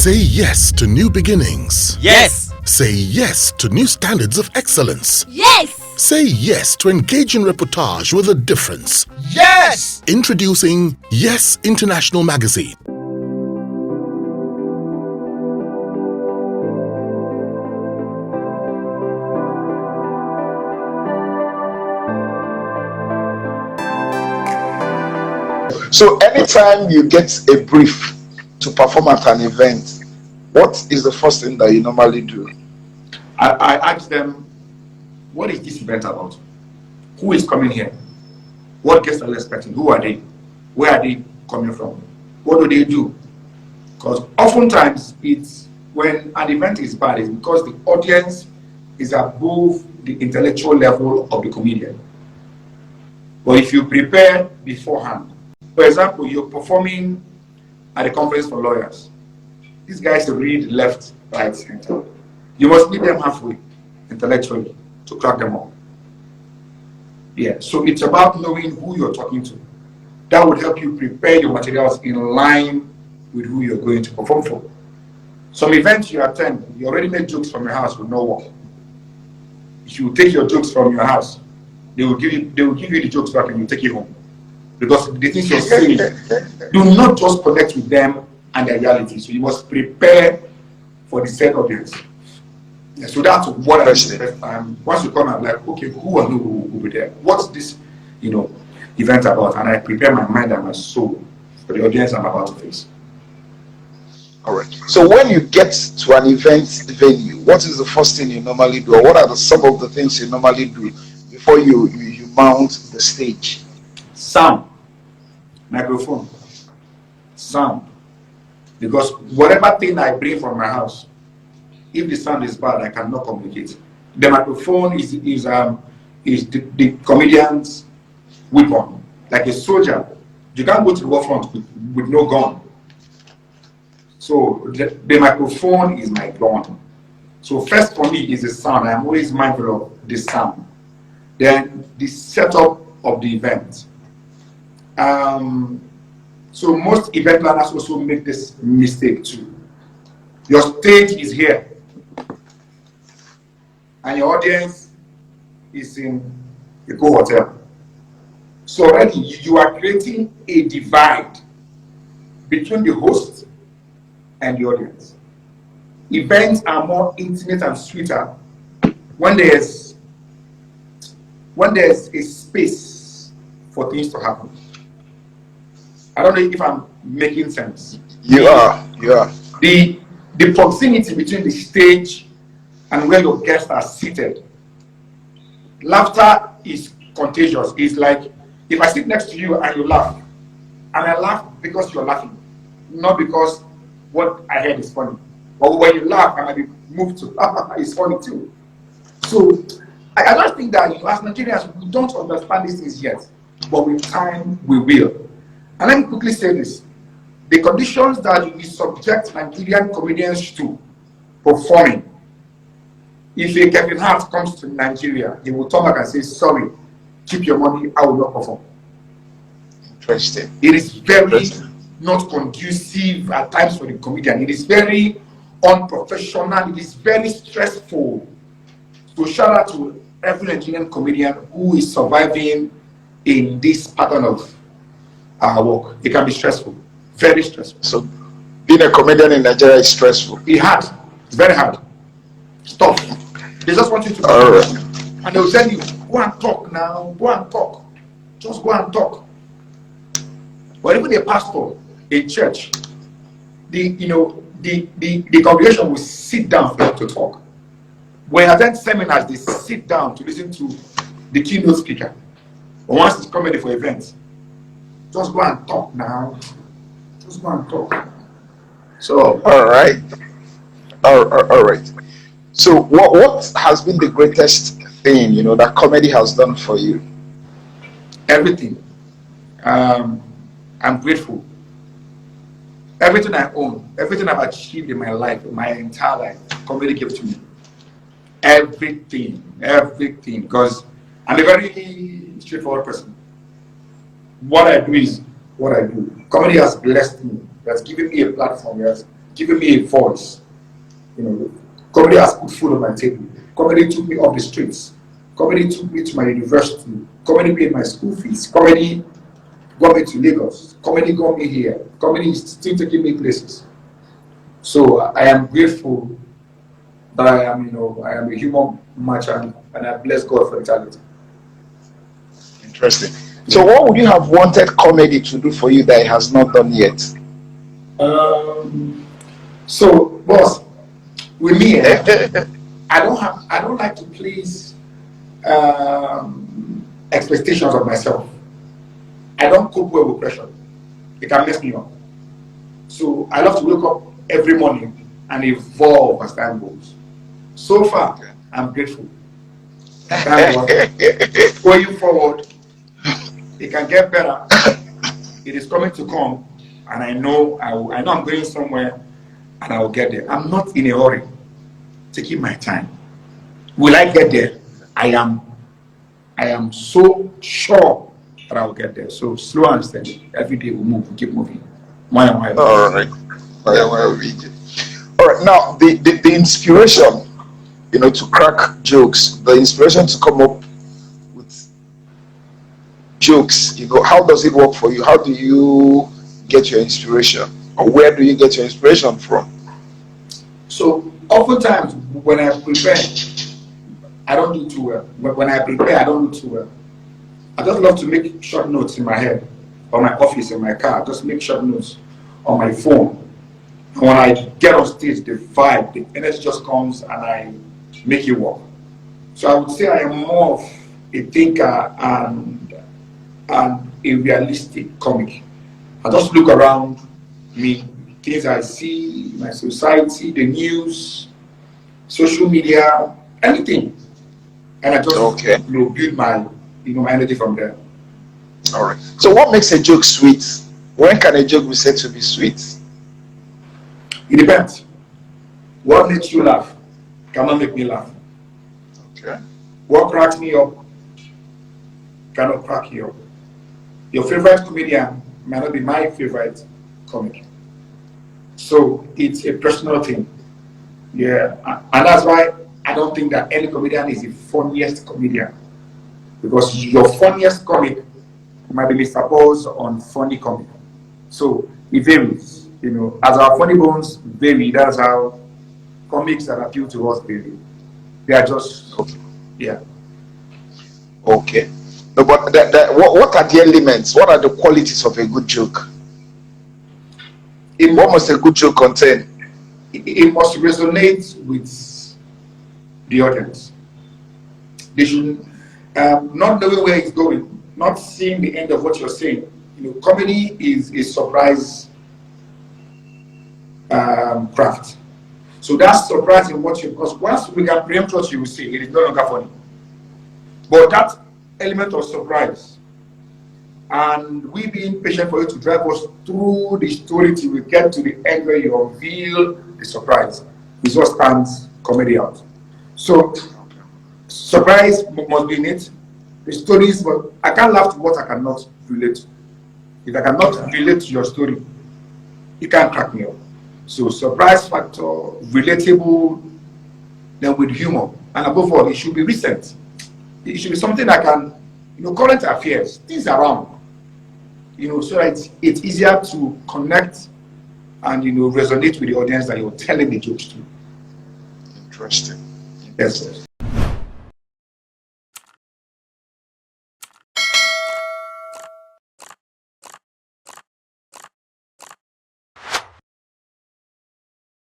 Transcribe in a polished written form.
Say yes to new beginnings. Yes. Say yes to new standards of excellence. Yes. Say yes to engaging reportage with a difference. Yes. Introducing Yes International Magazine. So anytime you get a brief to perform at an event, what is the first thing that you normally do? I ask them, what is this event about? Who is coming here? What guests are you expecting? Who are they? Where are they coming from? What do they do? Because oftentimes it's when an event is bad, it's because the audience is above the intellectual level of the comedian. But if you prepare beforehand, for example, you're performing at a conference for lawyers. These guys read left, right, center. You must meet them halfway, intellectually, to crack them up. Yeah, so it's about knowing who you're talking to. That would help you prepare your materials in line with who you're going to perform for. Some events you attend, you already made jokes from your house with no work. If you take your jokes from your house, they will give you the jokes back and you take it home. Because the things you're saying do not just connect with them and their reality. So you must prepare for the said audience. Yeah, so that's what I do the first time. Once you come, I'm like, okay, who are you who will be there? What's this, event about? And I prepare my mind and my soul for the audience I'm about to face. All right. So when you get to an event venue, what is the first thing you normally do? Or what are some of the things you normally do before you mount the stage? Sound. Microphone. Sound. Because whatever thing I bring from my house, if the sound is bad, I cannot communicate. The microphone is the comedian's weapon. Like a soldier, you can't go to the war front with no gun. So the microphone is my gun. So first for me is the sound. I'm always mindful of the sound. Then the setup of the event. So most event planners also make this mistake too. Your stage is here, and your audience is in a hotel. So already you are creating a divide between the host and the audience. Events are more intimate and sweeter when there's a space for things to happen. I don't know if I'm making sense. You are. The proximity between the stage and where your guests are seated. Laughter is contagious. It's like if I sit next to you and you laugh, and I laugh because you're laughing, not because what I heard is funny. But when you laugh, I might be moved to laugh. It's funny too. So I just think that as Nigerians, we don't understand these things yet, but with time we will. And let me quickly say this. The conditions that we subject Nigerian comedians to performing, if a Kevin Hart comes to Nigeria, he will come back and say, sorry, keep your money, I will not perform. Interesting. It is very not conducive at times for the comedian. It is very unprofessional. It is very stressful. So shout out to every Nigerian comedian who is surviving in this pattern of work. It can be stressful, very stressful. So being a comedian in Nigeria is stressful. It's hard. It's very hard. Stop. They just want you to All right. And they'll tell you, go and talk now. Go and talk. Just go and talk. But even a pastor, a church, the congregation will sit down for them to talk. When I attend seminars, they sit down to listen to the keynote speaker. But once it's comedy for events, just go and talk now. Just go and talk. So all right. So what has been the greatest thing that comedy has done for you? Everything. I'm grateful. Everything I own, everything I've achieved in my life, my entire life, comedy gave to me. Everything. Because I'm a very straightforward person. What I do is what I do. Comedy has blessed me. It has given me a platform. It has giving me a voice. Comedy has put food on my table. Comedy took me off the streets. Comedy took me to my university. Comedy paid my school fees. Comedy got me to Lagos. Comedy got me here. Comedy is still taking me places. So I am grateful that I am a human merchant, and I bless God for eternity. Interesting. So what would you have wanted comedy to do for you that it has not done yet? So, boss, with me, I don't like to please expectations of myself. I don't cope well with pressure. It can mess me up. So I love to wake up every morning and evolve as time goes. So far, I'm grateful. Going forward, it can get better. It is coming to come, and I know I'm going somewhere, and I will get there. I'm not in a hurry. Taking my time. Will I get there? I am so sure that I will get there. So slow and steady. Every day we move, we keep moving. All right. All right. Now the inspiration, to crack jokes, the inspiration to come up with jokes, how does it work for you? How do you get your inspiration? Or where do you get your inspiration from? So oftentimes when I prepare, I don't do too well. When I prepare, I don't do too well. I just love to make short notes in my head, or my office, in my car. Just make short notes on my phone. And when I get on stage, the vibe, the energy just comes and I make it work. So I would say I am more of a thinker and a realistic comic. I just look around me, things I see, my society, the news, social media, anything. And I just build my my energy from there. All right. So what makes a joke sweet? When can a joke be said to be sweet? It depends. What makes you laugh cannot make me laugh. Okay. What cracks me up cannot crack you up. Your favorite comedian might not be my favorite comic. So it's a personal thing. Yeah. And that's why I don't think that any comedian is the funniest comedian. Because your funniest comic might be Mr. Paul's funny comic. So it varies. As our funny bones vary, that's how comics that appeal to us vary. They are just yeah. Okay. No, but what are the elements? What are the qualities of a good joke? What must a good joke contain? It must resonate with the audience. They should not knowing where it's going, not seeing the end of what you're saying. Comedy is a surprise craft. So that's surprising because once we can preempt what you will say, it is no longer funny. But that element of surprise and we being patient for you to drive us through the story till we get to the end where you reveal the surprise is what stands comedy out. So surprise must be in it. The stories, but I can't laugh to what I cannot relate to. If I cannot relate to your story, you can't crack me up. So surprise factor, relatable, then with humor. And above all, it should be recent. It should be something that can, current affairs, things around. So that it's easier to connect and resonate with the audience that you're telling the jokes to. Interesting. Yes.